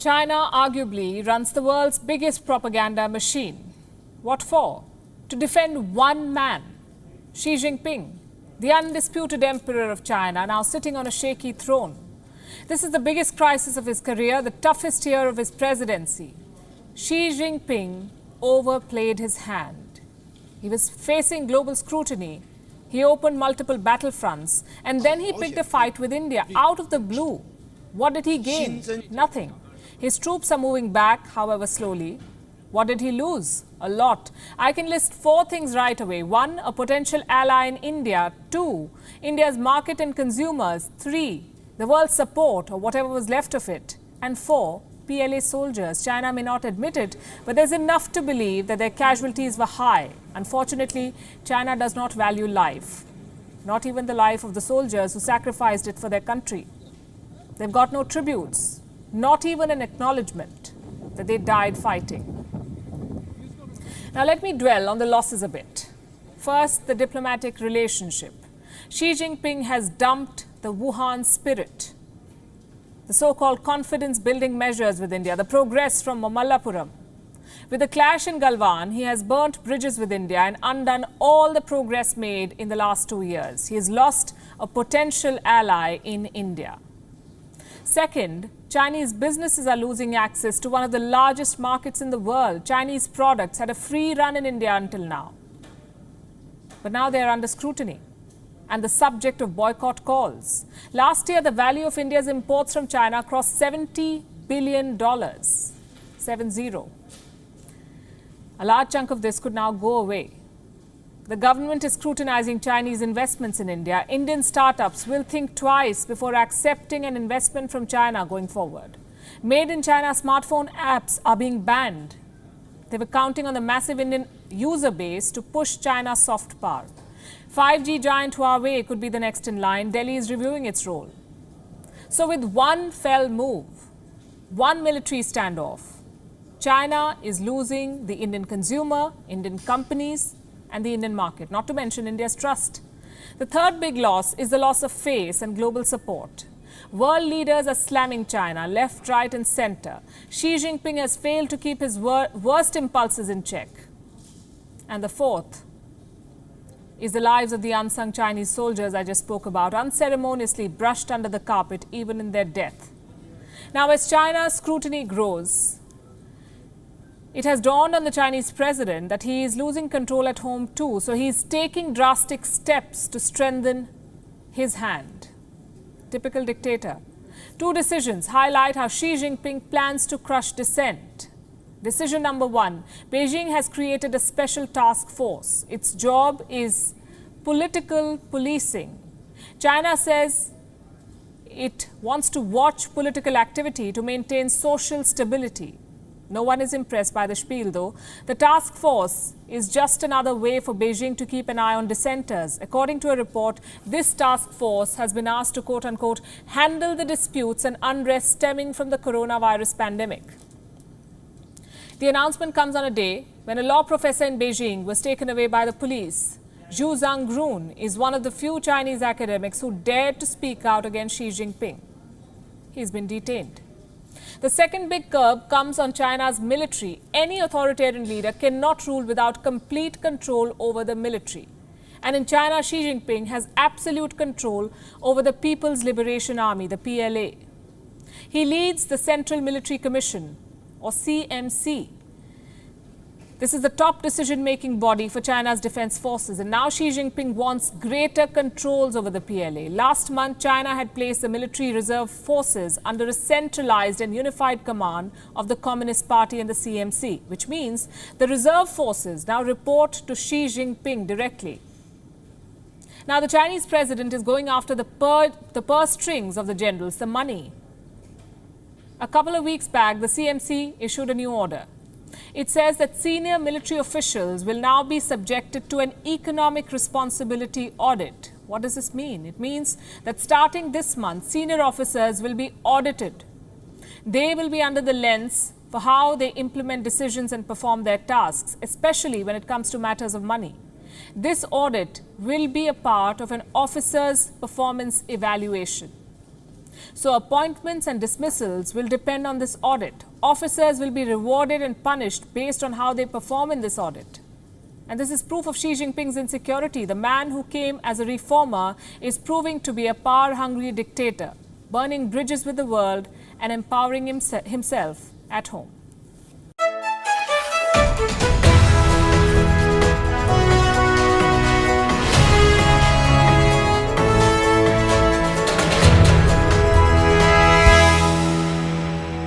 China arguably runs the world's biggest propaganda machine. What for? To defend one man, Xi Jinping, the undisputed emperor of China, now sitting on a shaky throne. This is the biggest crisis of his career, the toughest year of his presidency. Xi Jinping overplayed his hand. He was facing global scrutiny. He opened multiple battlefronts, and then he picked a fight with India out of the blue. What did he gain? Nothing. His troops are moving back, however slowly. What did he lose? A lot. I can list 4 things right away. 1, a potential ally in India. 2, India's market and consumers. 3, the world's support or whatever was left of it. And 4, PLA soldiers. China may not admit it, but there's enough to believe that their casualties were high. Unfortunately, China does not value life. Not even the life of the soldiers who sacrificed it for their country. They've got no tributes. Not even an acknowledgement that they died fighting. Now let me dwell on the losses a bit. First, the diplomatic relationship. Xi Jinping has dumped the Wuhan spirit, the so-called confidence-building measures with India, the progress from Mamallapuram. With the clash in Galwan, he has burnt bridges with India and undone all the progress made in the last 2 years. He has lost a potential ally in India. Second, Chinese businesses are losing access to one of the largest markets in the world. Chinese products had a free run in India until now. But now they are under scrutiny and the subject of boycott calls. Last year, the value of India's imports from China crossed $70 billion. 70. A large chunk of this could now go away. The government is scrutinizing Chinese investments in India. Indian startups will think twice before accepting an investment from China going forward. Made in China smartphone apps are being banned. They were counting on the massive Indian user base to push China's soft power. 5G giant Huawei could be the next in line. Delhi is reviewing its role. So with one fell move, one military standoff, China is losing the Indian consumer, Indian companies, and the Indian market, not to mention India's trust. The third big loss is the loss of face and global support. World leaders are slamming China, left, right, and center. Xi Jinping has failed to keep his worst impulses in check. And the fourth is the lives of the unsung Chinese soldiers I just spoke about, unceremoniously brushed under the carpet, even in their death. Now, as China's scrutiny grows, it has dawned on the Chinese president that he is losing control at home too, so he is taking drastic steps to strengthen his hand. Typical dictator. 2 decisions highlight how Xi Jinping plans to crush dissent. Decision number 1, Beijing has created a special task force. Its job is political policing. China says it wants to watch political activity to maintain social stability. No one is impressed by the spiel, though. The task force is just another way for Beijing to keep an eye on dissenters. According to a report, this task force has been asked to, quote-unquote, handle the disputes and unrest stemming from the coronavirus pandemic. The announcement comes on a day when a law professor in Beijing was taken away by the police. Zhu Zhangrun is one of the few Chinese academics who dared to speak out against Xi Jinping. He's been detained. The second big curb comes on China's military. Any authoritarian leader cannot rule without complete control over the military. And in China, Xi Jinping has absolute control over the People's Liberation Army, the PLA. He leads the Central Military Commission, or CMC. This is the top decision-making body for China's defense forces, and now Xi Jinping wants greater controls over the PLA. Last month, China had placed the military reserve forces under a centralized and unified command of the Communist Party and the CMC, which means the reserve forces now report to Xi Jinping directly. Now, the Chinese president is going after the purse strings of the generals, the money. A couple of weeks back, the CMC issued a new order. It says that senior military officials will now be subjected to an economic responsibility audit. What does this mean? It means that starting this month, senior officers will be audited. They will be under the lens for how they implement decisions and perform their tasks, especially when it comes to matters of money. This audit will be a part of an officer's performance evaluation. So appointments and dismissals will depend on this audit. Officers will be rewarded and punished based on how they perform in this audit. And this is proof of Xi Jinping's insecurity. The man who came as a reformer is proving to be a power-hungry dictator, burning bridges with the world and empowering himself at home.